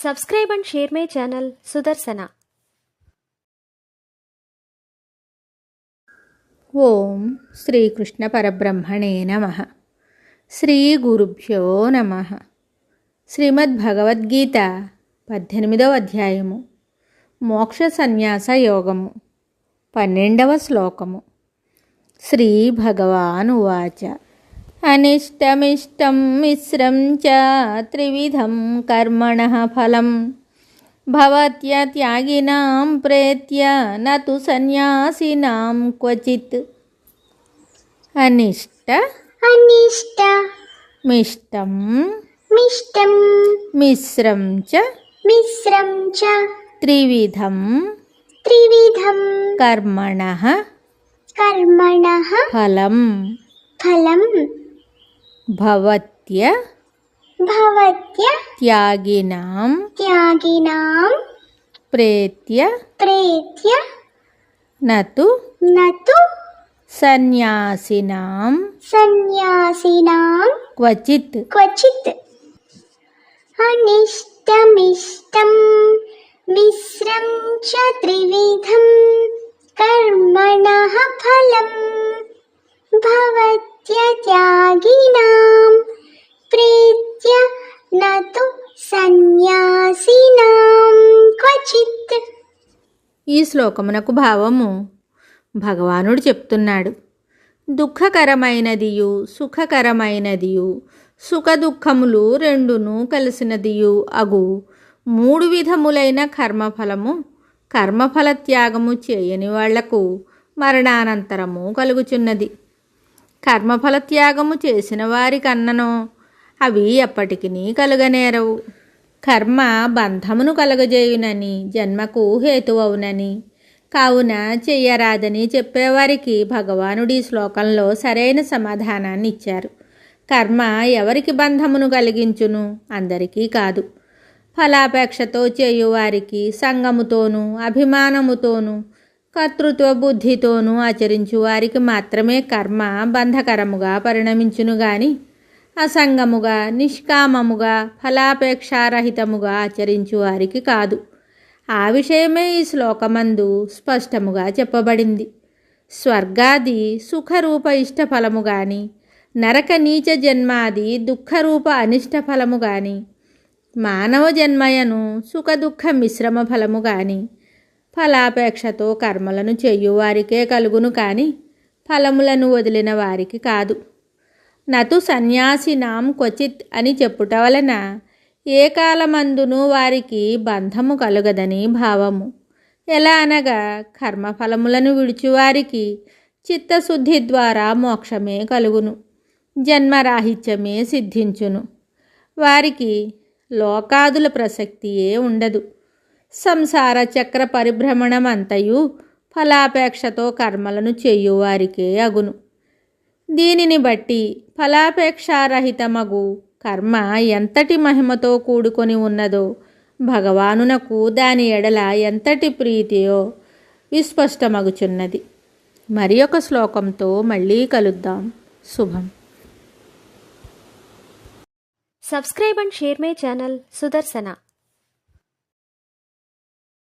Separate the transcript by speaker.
Speaker 1: Subscribe and share my channel Sudarsana.
Speaker 2: ఓం శ్రీకృష్ణ పరబ్రహ్మణే నమః. శ్రీ గురుభ్యో నమః. శ్రీమద్భగవద్గీత 18వ అధ్యాయము మోక్ష సన్యాస యోగము 12వ శ్లోకము. శ్రీ భగవాన్ ఉవాచ అనిష్టమిష్టం మిశ్రం చ త్రివిధం కర్మణః ఫలం భవత్యాగినాం ప్రేత్య నతు సన్యాసినాం క్వచిత్. అనిష్ట మిష్టం మిశ్రం చ త్రివిధం కర్మణః ఫలం భవత్యాగినాం ప్రేత్య నతు సన్యాసినాం క్వచిత్.
Speaker 3: అనిష్టమిష్టం మిశ్రం చ త్రివిధం కర్మణః ఫలం భవత్యాగినాం ప్రేత్య నతు సన్యాసినాం క్వచిత్.
Speaker 2: ఈ శ్లోకమునకు భావము భగవానుడు చెప్తున్నాడు. దుఃఖకరమైనదియు సుఖకరమైనదియు సుఖదుఖములు రెండును కలిసినదియు అగు 3 విధములైన కర్మఫలము కర్మఫల త్యాగము చేయని వాళ్లకు మరణానంతరము కలుగుచున్నది. కర్మఫల త్యాగము చేసిన వారికన్ననో అవి ఎప్పటికీ కలుగనేరవు. కర్మ బంధమును కలుగజేయునని జన్మకు హేతువవునని కావున చెయ్యరాదని చెప్పేవారికి భగవానుడి శ్లోకంలో సరైన సమాధానాన్ని ఇచ్చారు. కర్మ ఎవరికి బంధమును కలిగించును? అందరికీ కాదు. ఫలాపేక్షతో చేయువారికి, సంగముతోనూ అభిమానముతోనూ కర్తృత్వ బుద్ధితోనూ ఆచరించు వారికి మాత్రమే కర్మ బంధకరముగా పరిణమించును గాని అసంగముగా నిష్కామముగా ఫలాపేక్షారహితముగా ఆచరించు వారికి కాదు. ఆ విషయమే ఈ శ్లోకమందు స్పష్టముగా చెప్పబడింది. స్వర్గాది సుఖరూప ఇష్టఫలము గాని నరక నీచ జన్మాది దుఃఖరూప అనిష్ట ఫలము గాని మానవ జన్మయను సుఖదుఖ మిశ్రమ ఫలము గాని ఫలాపేక్షతో కర్మలను చెయ్యువారికే కలుగును కాని ఫలములను వదిలిన వారికి కాదు. నతు సన్యాసినాం క్వచిత్ అని చెప్పుట వలన ఏ కాలమందును వారికి బంధము కలుగదని భావము. ఎలా అనగా కర్మఫలములను విడిచువారికి చిత్తశుద్ధి ద్వారా మోక్షమే కలుగును, జన్మరాహిత్యమే సిద్ధించును. వారికి లోకాదుల ప్రసక్తియే ఉండదు. సంసార చక్ర పరిభ్రమణమంతయు ఫలాపేక్షతో కర్మలను చేయువారికే అగును. దీనిని బట్టి ఫలాపేక్షారహితమగు కర్మ ఎంతటి మహిమతో కూడుకొని ఉన్నదో భగవానునకు దాని ఎడల ఎంతటి ప్రీతియో విస్పష్టమగుచున్నది. మరి ఒక శ్లోకంతో మళ్ళీ కలుద్దాం. శుభం.
Speaker 1: Subscribe and share my channel Sudarsana.